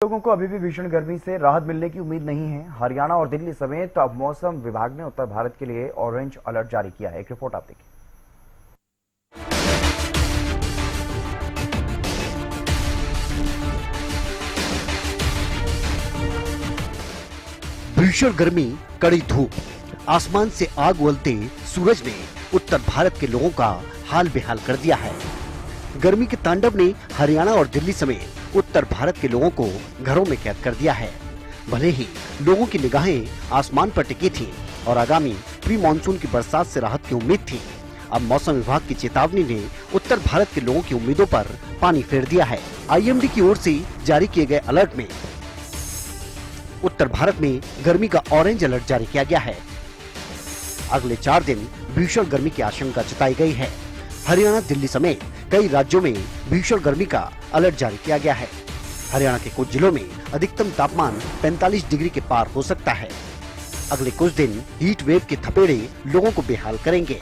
लोगों को अभी भी भीषण गर्मी से राहत मिलने की उम्मीद नहीं है। हरियाणा और दिल्ली समेत अब मौसम विभाग ने उत्तर भारत के लिए ऑरेंज अलर्ट जारी किया है। एक रिपोर्ट आप देखिए। भीषण गर्मी, कड़ी धूप, आसमान से आग उगलते सूरज ने उत्तर भारत के लोगों का हाल बेहाल कर दिया है। गर्मी के तांडव ने हरियाणा और दिल्ली समेत उत्तर भारत के लोगों को घरों में कैद कर दिया है। भले ही लोगों की निगाहें आसमान पर टिकी थी और आगामी प्री मानसून की बरसात से राहत की उम्मीद थी, अब मौसम विभाग की चेतावनी ने उत्तर भारत के लोगों की उम्मीदों पर पानी फेर दिया है। आईएमडी की ओर से जारी किए गए अलर्ट में उत्तर भारत में गर्मी का ऑरेंज अलर्ट जारी किया गया है। अगले 4 दिन भीषण गर्मी की आशंका जताई गई है। हरियाणा, दिल्ली समेत कई राज्यों में भीषण गर्मी का अलर्ट जारी किया गया है। हरियाणा के कुछ जिलों में अधिकतम तापमान 45 डिग्री के पार हो सकता है। अगले कुछ दिन हीट वेव के थपेड़े लोगों को बेहाल करेंगे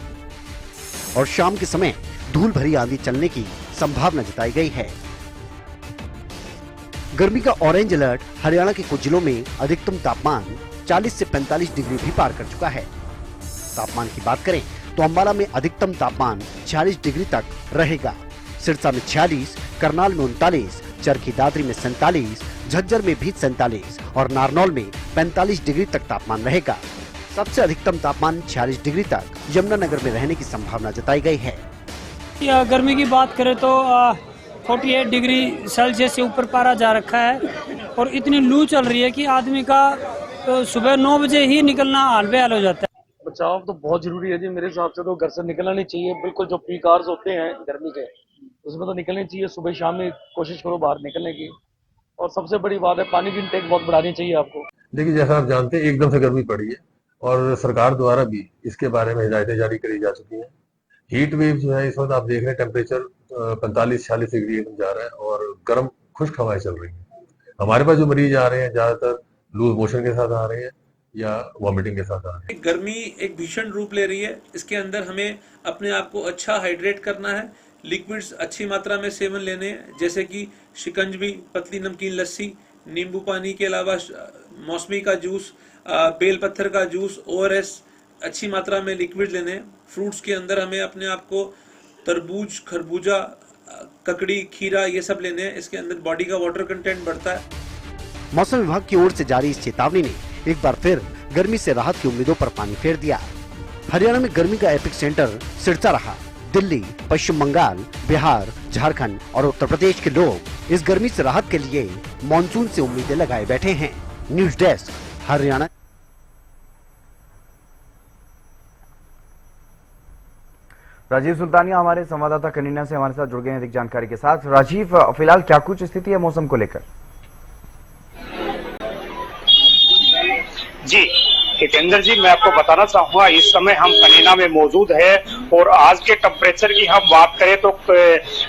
और शाम के समय धूल भरी आंधी चलने की संभावना जताई गई है। गर्मी का ऑरेंज अलर्ट हरियाणा के कुछ जिलों में अधिकतम तापमान 40 से 45 डिग्री भी पार कर चुका है। तापमान की बात करें तो अंबाला में अधिकतम तापमान 46 डिग्री तक रहेगा। सिरसा में 46, करनाल में 39, चरखी दादरी में 47, झज्जर में भी 47 और नारनौल में 45 डिग्री तक तापमान रहेगा। सबसे अधिकतम तापमान 46 डिग्री तक यमुनानगर में रहने की संभावना जताई गई है। गर्मी की बात करें तो 48 डिग्री सेल्सियस से ऊपर पारा जा रखा है और इतनी लू चल रही है कि आदमी का सुबह 9 बजे ही निकलना हाल बेहाल हो जाता है। बचाव तो बहुत जरूरी है जी। मेरे हिसाब से तो घर से निकलना नहीं चाहिए। बिल्कुल जो प्री कार्स होते हैं गर्मी के, उसमें तो निकलनी चाहिए। सुबह शाम में कोशिश करो बाहर निकलने की। और सबसे बड़ी बात है, पानी की इंटेक बहुत बढ़ानी चाहिए आपको। देखिए, जैसा आप जानते हैं एकदम से गर्मी पड़ी है और सरकार द्वारा भी इसके बारे में हिदायतें जारी करी जा चुकी हैं। हीट वेव जो है इस वक्त आप देख रहे हैं टेम्परेचर 45-46 डिग्री जा रहा है और गर्म खुश्क हवाएं चल रही है। हमारे पास जो मरीज आ रहे हैं ज्यादातर लूज मोशन के साथ आ रहे हैं या वॉमिटिंग के साथ आ रहे हैं। गर्मी एक भीषण रूप ले रही है। इसके अंदर हमें अपने आप को अच्छा हाइड्रेट करना है। लिक्विड्स अच्छी मात्रा में सेवन लेने हैं, जैसे कि शिकंजवी, पतली नमकीन लस्सी, नींबू पानी के अलावा मौसमी का जूस, बेल पत्थर का जूस, ORS अच्छी मात्रा में लिक्विड लेने हैं। फ्रूट्स के अंदर हमें अपने आप को तरबूज, खरबूजा, ककड़ी, खीरा ये सब लेने हैं। इसके अंदर बॉडी का वाटर कंटेंट बढ़ता है। मौसम विभाग की ओर से जारी इस चेतावनी ने एक बार फिर गर्मी से राहत की उम्मीदों पर पानी फेर दिया। हरियाणा में गर्मी का एपिक सेंटर सिरसा रहा। दिल्ली, पश्चिम बंगाल, बिहार, झारखंड और उत्तर प्रदेश के लोग इस गर्मी से राहत के लिए मानसून से उम्मीदें लगाए बैठे हैं। News desk, Haryana. राजीव सुल्तानिया हमारे संवाददाता कनीना से हमारे साथ जुड़ गए हैं अधिक जानकारी के साथ। राजीव, फिलहाल क्या कुछ स्थिति है मौसम को लेकर? जी हितेंद्र जी, मैं आपको बताना चाहूंगा इस समय हम कनीना में मौजूद है और आज के टेम्परेचर की हम बात करें तो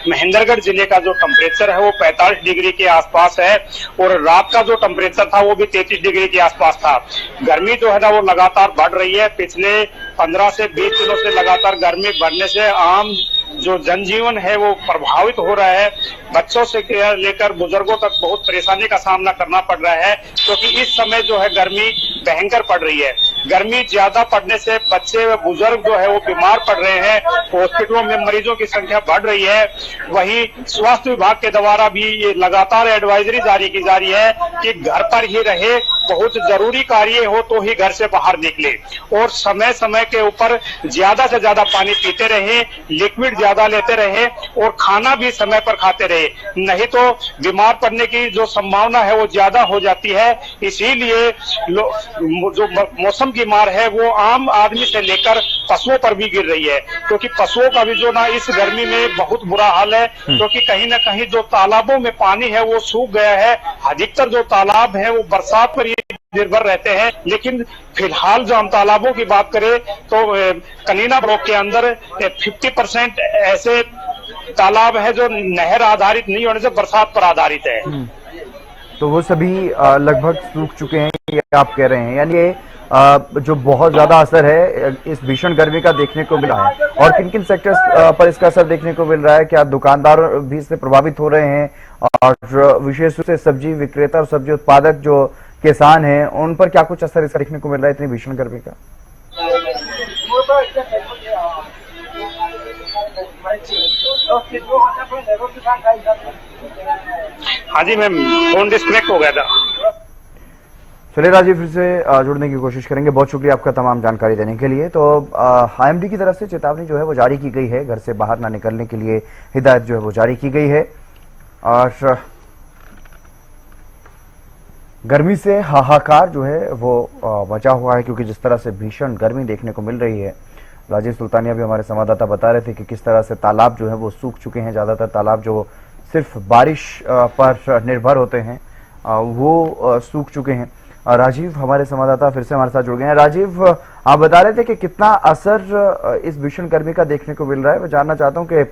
महेंद्रगढ़ जिले का जो टेम्परेचर है वो 45 डिग्री के आसपास है और रात का जो टेम्परेचर था वो भी 33 डिग्री के आसपास था। गर्मी जो है ना वो लगातार बढ़ रही है। पिछले 15 से 20 दिनों से लगातार गर्मी बढ़ने से आम जो जनजीवन है वो प्रभावित हो रहा है। बच्चों से लेकर बुजुर्गों तक बहुत परेशानी का सामना करना पड़ रहा है, क्योंकि इस समय जो है गर्मी भयंकर पड़ रही है। गर्मी ज्यादा पड़ने से बच्चे व बुजुर्ग जो है वो बीमार पड़ रहे हैं। हॉस्पिटलों में मरीजों की संख्या बढ़ रही है। वहीं स्वास्थ्य विभाग के द्वारा भी ये लगातार एडवाइजरी जारी की जा रही है कि घर पर ही रहे, बहुत जरूरी कार्य हो तो ही घर से बाहर निकले और समय समय के ऊपर ज्यादा से ज्यादा पानी पीते रहे, लिक्विड ज्यादा लेते रहे और खाना भी समय पर खाते रहे, नहीं तो बीमार पड़ने की जो संभावना है वो ज्यादा हो जाती है। इसीलिए जो मौसम की मार है वो आम आदमी से लेकर पशुओं पर भी गिर रही है, क्योंकि पशुओं का भी जो ना इस गर्मी में बहुत बुरा हाल है, क्योंकि कहीं ना कहीं जो तालाबों में पानी है वो सूख गया है। अधिकतर जो तालाब है वो बरसात पर निर्भर रहते हैं, लेकिन फिलहाल जो हम तालाबों की बात करें तो कनीना ब्लॉक के अंदर 50% ऐसे तालाब है जो नहर आधारित नहीं होने से बरसात पर आधारित है। तो वो सभी लगभग सूख चुके हैं, ये आप कह रहे हैं। यानी जो बहुत ज्यादा असर है इस भीषण गर्मी का देखने को मिला है, और किन किन सेक्टर्स पर इसका असर देखने को मिल रहा है? क्या दुकानदार भी इससे प्रभावित हो रहे हैं और विशेष रूप से सब्जी विक्रेता और सब्जी उत्पादक जो किसान हैं उन पर क्या कुछ असर इसका देखने को मिल रहा है इतनी भीषण गर्मी का? हाँ जी मैम, फोन डिस्कनेक्ट हो गया था। चलिए राजीव, फिर से जुड़ने की कोशिश करेंगे। बहुत शुक्रिया आपका तमाम जानकारी देने के लिए। तो आईएमडी की तरफ से चेतावनी जो है वो जारी की गई है, घर से बाहर ना निकलने के लिए हिदायत जो है वो जारी की गई है। और गर्मी से हाहाकार जो है वो मचा हुआ है, क्योंकि जिस तरह से भीषण गर्मी देखने को मिल रही है। राजीव सुल्तानिया भी हमारे संवाददाता बता रहे थे कि किस तरह से तालाब जो है वो सूख चुके हैं। ज्यादातर तालाब जो सिर्फ बारिश पर निर्भर होते हैं वो सूख चुके हैं। राजीव हमारे संवाददाता फिर से हमारे साथ जुड़ गए हैं। राजीव, आप बता रहे थे कि कितना असर इस भीषण गर्मी का देखने को मिल रहा है। मैं जानना चाहता हूं कि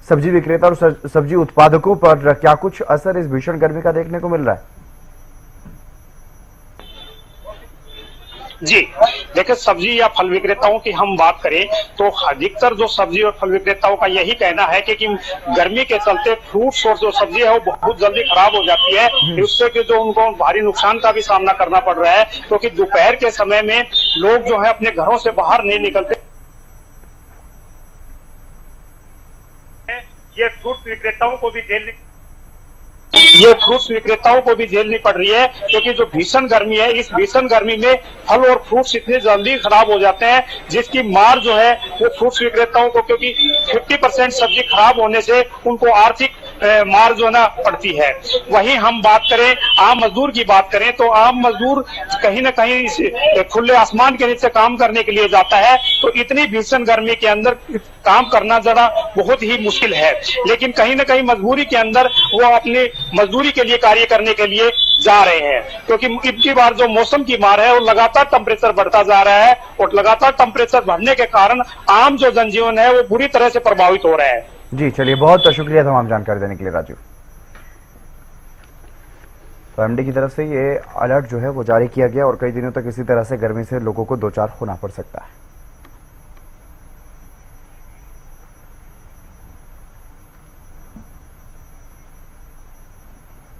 सब्जी विक्रेता और सब्जी उत्पादकों पर क्या कुछ असर इस भीषण गर्मी का देखने को मिल रहा है? जी देखिए, सब्जी या फल विक्रेताओं की हम बात करें तो अधिकतर जो सब्जी और फल विक्रेताओं का यही कहना है कि गर्मी के चलते फ्रूट्स और जो सब्जी है वो बहुत जल्दी खराब हो जाती है। उससे कि जो उनको भारी नुकसान का भी सामना करना पड़ रहा है, क्योंकि दोपहर के समय में लोग जो है अपने घरों से बाहर नहीं निकलते। ये फ्रूट विक्रेताओं को भी झेलनी पड़ रही है, क्योंकि जो भीषण गर्मी है, इस भीषण गर्मी में फल और फ्रूट्स इतने जल्दी खराब हो जाते हैं, जिसकी मार जो है वो फ्रूट्स विक्रेताओं को, क्योंकि 50% सब्जी खराब होने से उनको आर्थिक मार जो ना पड़ती है। वहीं हम बात करें आम मजदूर की बात करें तो आम मजदूर कहीं ना कहीं खुले आसमान के नीचे काम करने के लिए जाता है, तो इतनी भीषण गर्मी के अंदर काम करना जरा बहुत ही मुश्किल है। लेकिन कहीं ना कहीं मजबूरी के अंदर वो अपनी मजदूरी के लिए कार्य करने के लिए जा रहे हैं, क्योंकि इतनी बार जो मौसम की मार है वो लगातार टेम्परेचर बढ़ता जा रहा है, और लगातार टेम्परेचर बढ़ने के कारण आम जो जनजीवन है वो बुरी तरह से प्रभावित हो रहा है। जी चलिए, बहुत शुक्रिया तमाम जानकारी देने के लिए राजीव। तो एमडी की तरफ से ये अलर्ट जो है वो जारी किया गया और कई दिनों तक इसी तरह से गर्मी से लोगों को दो चार होना पड़ सकता है।